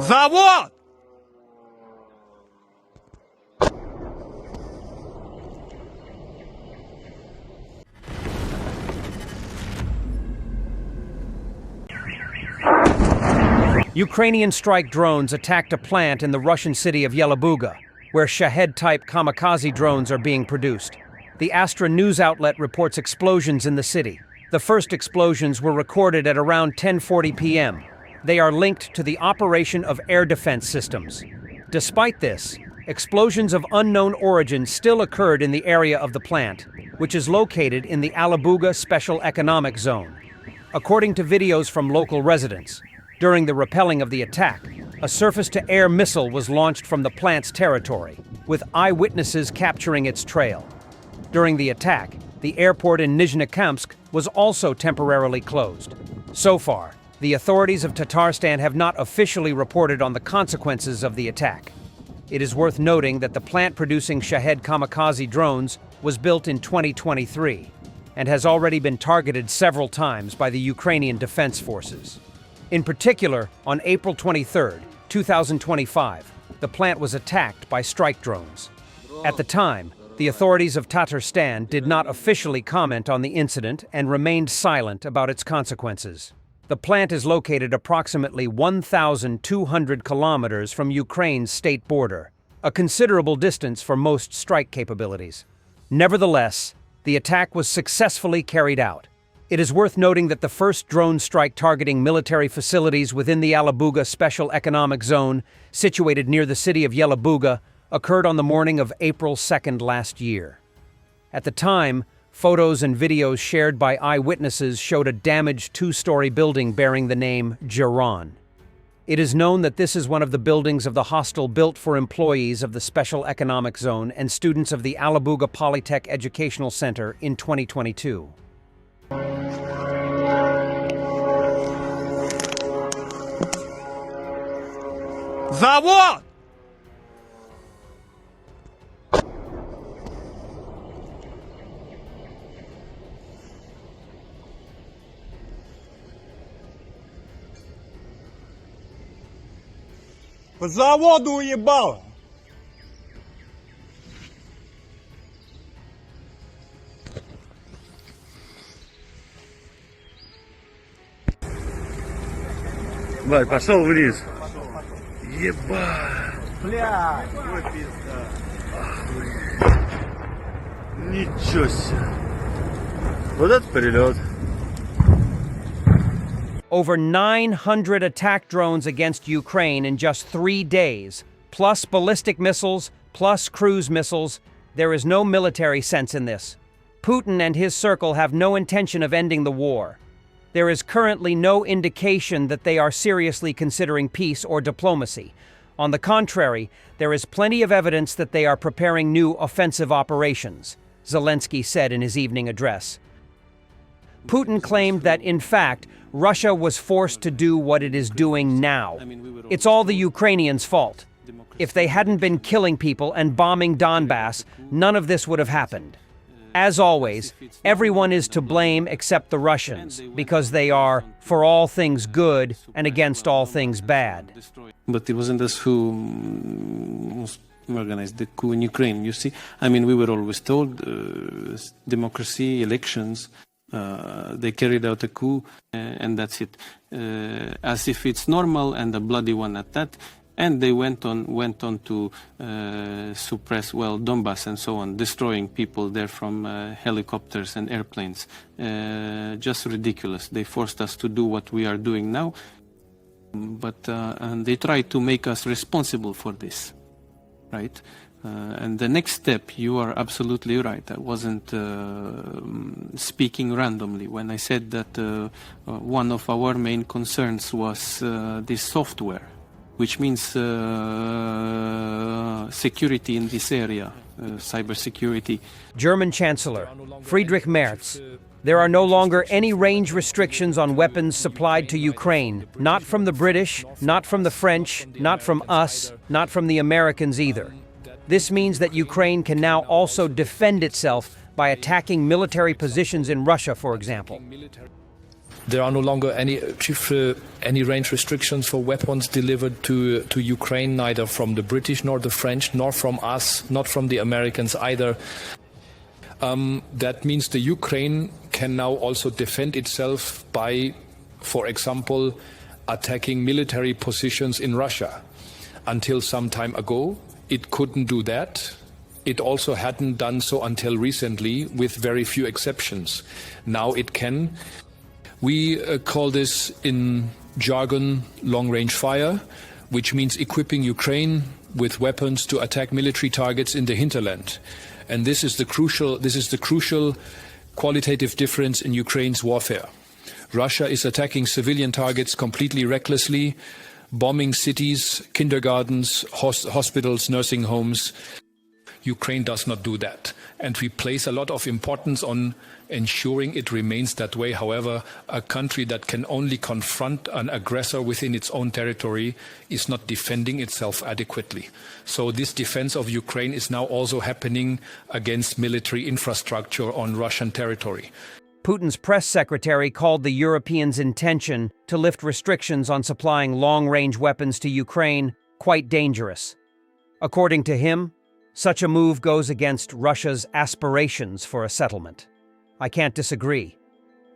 Завод! Ukrainian strike drones attacked a plant in the Russian city of Yelabuga, where Shahed-type Kamikaze drones are being produced. The Astra news outlet reports explosions in the city. The first explosions were recorded at around 10:40 p.m. They are linked to the operation of air defense systems. Despite this, explosions of unknown origin still occurred in the area of the plant, which is located in the Yelabuga Special Economic Zone. According to videos from local residents, during the repelling of the attack, a surface-to-air missile was launched from the plant's territory, with eyewitnesses capturing its trail. During the attack, the airport in Nizhnekamsk was also temporarily closed. So far, the authorities of Tatarstan have not officially reported on the consequences of the attack. It is worth noting that the plant producing Shahed Kamikaze drones was built in 2023 and has already been targeted several times by the Ukrainian Defense Forces. In particular, on April 23, 2025, the plant was attacked by strike drones. At the time, the authorities of Tatarstan did not officially comment on the incident and remained silent about its consequences. The plant is located approximately 1,200 kilometers from Ukraine's state border, a considerable distance for most strike capabilities. Nevertheless, the attack was successfully carried out. It is worth noting that the first drone strike targeting military facilities within the Yelabuga Special Economic Zone, situated near the city of Yelabuga, occurred on the morning of April 2nd last year. At the time, photos and videos shared by eyewitnesses showed a damaged two-story building bearing the name Jiran. It is known that this is one of the buildings of the hostel built for employees of the Special Economic Zone and students of the Yelabuga Polytech Educational Center in 2022. Завод! По заводу уебало! Бать, пошел вниз. Ебать. Бля, ой, пизда. Охуеть. Ничего себе. Вот это перелет. Over 900 attack drones against Ukraine in just 3 days, plus ballistic missiles, plus cruise missiles. There is no military sense in this. Putin and his circle have no intention of ending the war. There is currently no indication that they are seriously considering peace or diplomacy. On the contrary, there is plenty of evidence that they are preparing new offensive operations, Zelensky said in his evening address. Putin claimed that, in fact, Russia was forced to do what it is doing now. It's all the Ukrainians' fault. If they hadn't been killing people and bombing Donbass, none of this would have happened. As always, everyone is to blame except the Russians, because they are for all things good and against all things bad. But it wasn't us who organized the coup in Ukraine, you see. I mean, we were always told democracy, elections, they carried out a coup, and that's it. As if it's normal, and a bloody one at that. And they went on to suppress, well, Donbass and so on, destroying people there from helicopters and airplanes. Just ridiculous. They forced us to do what we are doing now, but and they tried to make us responsible for this, right? And the next step, you are absolutely right. I wasn't speaking randomly when I said that one of our main concerns was this software, which means security in this area, cybersecurity. German Chancellor Friedrich Merz. There are no longer any range restrictions on weapons supplied to Ukraine, not from the British, not from the French, not from us, not from the Americans either. This means that Ukraine can now also defend itself by attacking military positions in Russia, for example. There are no longer any range restrictions for weapons delivered to Ukraine, neither from the British nor the French, nor from us, not from the Americans either. That means the Ukraine can now also defend itself by, for example, attacking military positions in Russia. Until some time ago, it couldn't do that. It also hadn't done so until recently, with very few exceptions. Now it can. We call this in jargon long-range fire, which means equipping Ukraine with weapons to attack military targets in the hinterland. And this is the crucial qualitative difference in Ukraine's warfare. Russia is attacking civilian targets completely recklessly, bombing cities, kindergartens, hospitals, nursing homes. Ukraine does not do that. And we place a lot of importance on ensuring it remains that way. However, a country that can only confront an aggressor within its own territory is not defending itself adequately. So this defense of Ukraine is now also happening against military infrastructure on Russian territory. Putin's press secretary called the Europeans' intention to lift restrictions on supplying long-range weapons to Ukraine quite dangerous. According to him, such a move goes against Russia's aspirations for a settlement. I can't disagree.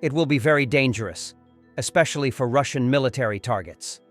It will be very dangerous, especially for Russian military targets.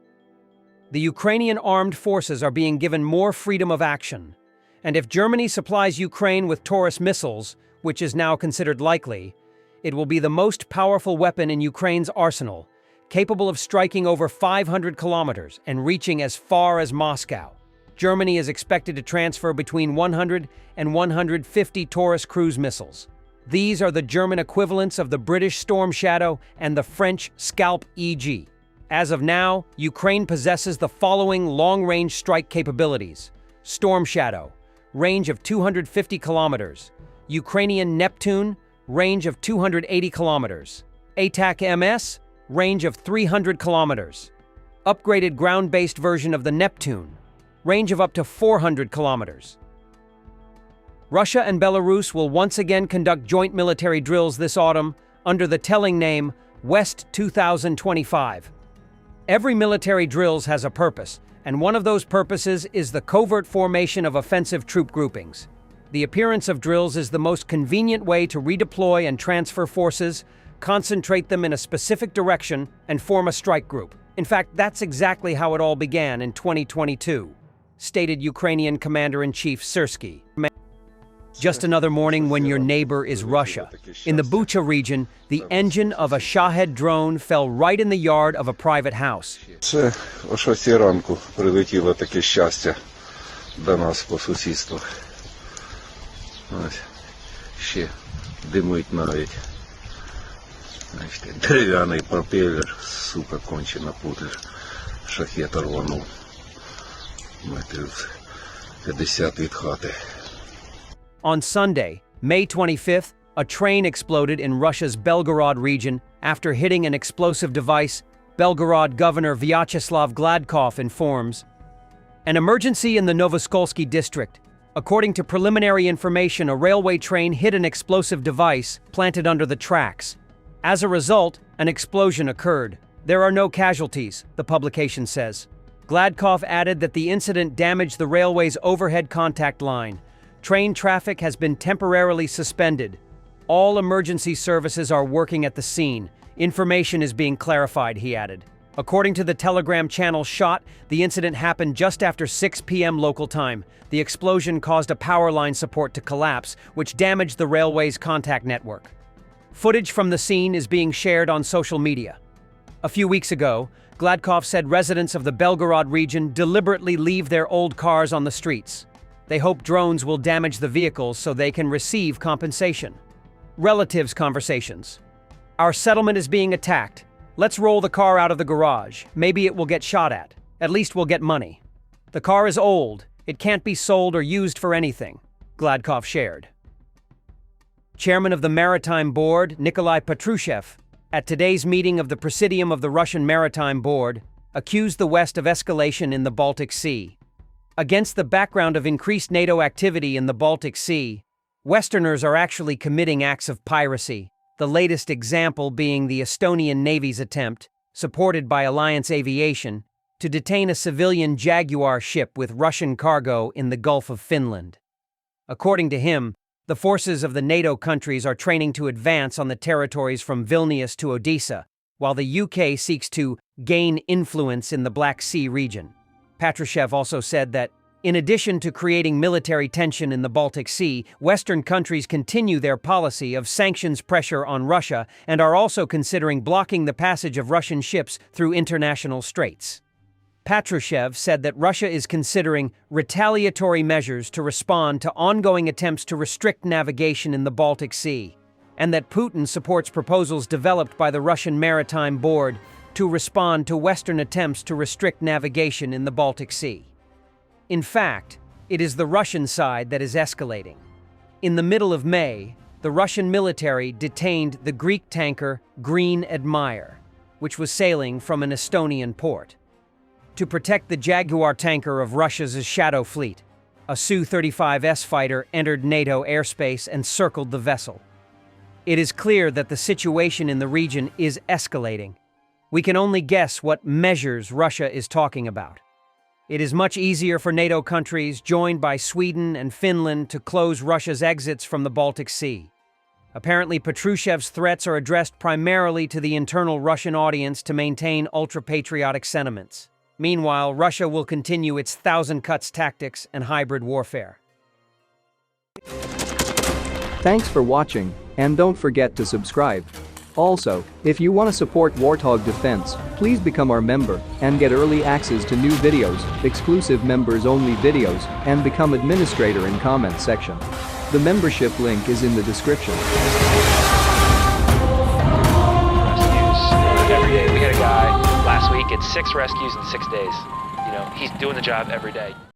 The Ukrainian armed forces are being given more freedom of action, and if Germany supplies Ukraine with Taurus missiles, which is now considered likely, it will be the most powerful weapon in Ukraine's arsenal, capable of striking over 500 kilometers and reaching as far as Moscow. Germany is expected to transfer between 100 and 150 Taurus cruise missiles. These are the German equivalents of the British Storm Shadow and the French Scalp EG. As of now, Ukraine possesses the following long-range strike capabilities: Storm Shadow, range of 250 kilometers; Ukrainian Neptune, range of 280 kilometers; ATAC-MS, range of 300 kilometers; upgraded ground-based version of the Neptune, range of up to 400 kilometers. Russia and Belarus will once again conduct joint military drills this autumn under the telling name West 2025. Every military drills has a purpose, and one of those purposes is the covert formation of offensive troop groupings. The appearance of drills is the most convenient way to redeploy and transfer forces, concentrate them in a specific direction, and form a strike group. In fact, that's exactly how it all began in 2022, stated Ukrainian Commander-in-Chief Syrsky. Just another morning when your neighbor is Russia. In the Bucha region, the engine of a Shahed drone fell right in the yard of a private house. Це о 6 ранку прилетіло таке щастя до нас по сусідству. Ось, ще димить навіть. Дерев'яний пропелер, сука, кончена путер. Шахет рванув. Метрів 50 від хати. On Sunday, May 25th, a train exploded in Russia's Belgorod region after hitting an explosive device, Belgorod Governor Vyacheslav Gladkov informs. An emergency in the Novoskolsky district. According to preliminary information, a railway train hit an explosive device planted under the tracks. As a result, an explosion occurred. There are no casualties, the publication says. Gladkov added that the incident damaged the railway's overhead contact line. Train traffic has been temporarily suspended. All emergency services are working at the scene. Information is being clarified, he added. According to the Telegram channel Shot, the incident happened just after 6 p.m. local time. The explosion caused a power line support to collapse, which damaged the railway's contact network. Footage from the scene is being shared on social media. A few weeks ago, Gladkov said residents of the Belgorod region deliberately leave their old cars on the streets. They hope drones will damage the vehicles so they can receive compensation. Relatives conversations. Our settlement is being attacked. Let's roll the car out of the garage. Maybe it will get shot at. At least we'll get money. The car is old. It can't be sold or used for anything, Gladkov shared. Chairman of the Maritime Board, Nikolai Patrushev, at today's meeting of the Presidium of the Russian Maritime Board, accused the West of escalation in the Baltic Sea. Against the background of increased NATO activity in the Baltic Sea, Westerners are actually committing acts of piracy. the latest example being the Estonian Navy's attempt, supported by Alliance Aviation, to detain a civilian Jaguar ship with Russian cargo in the Gulf of Finland. According to him, the forces of the NATO countries are training to advance on the territories from Vilnius to Odessa, while the UK seeks to gain influence in the Black Sea region. Patrushev also said that, in addition to creating military tension in the Baltic Sea, Western countries continue their policy of sanctions pressure on Russia and are also considering blocking the passage of Russian ships through international straits. Patrushev said that Russia is considering retaliatory measures to respond to ongoing attempts to restrict navigation in the Baltic Sea, and that Putin supports proposals developed by the Russian Maritime Board to respond to Western attempts to restrict navigation in the Baltic Sea. In fact, it is the Russian side that is escalating. In the middle of May, the Russian military detained the Greek tanker Green Admire, which was sailing from an Estonian port. To protect the Jaguar tanker of Russia's Shadow fleet, a Su-35S fighter entered NATO airspace and circled the vessel. It is clear that the situation in the region is escalating. We can only guess what measures Russia is talking about. It is much easier for NATO countries, joined by Sweden and Finland, to close Russia's exits from the Baltic Sea. Apparently, Patrushev's threats are addressed primarily to the internal Russian audience to maintain ultra-patriotic sentiments. Meanwhile, Russia will continue its thousand cuts tactics and hybrid warfare. Thanks for watching, and don't forget to subscribe. Also, if you want to support Warthog Defense, please become our member and get early access to new videos, exclusive members-only videos, and become administrator in comment section. The membership link is in the description. Every day. We had a guy last week, it's 6 rescues in 6 days. You know, he's doing the job every day.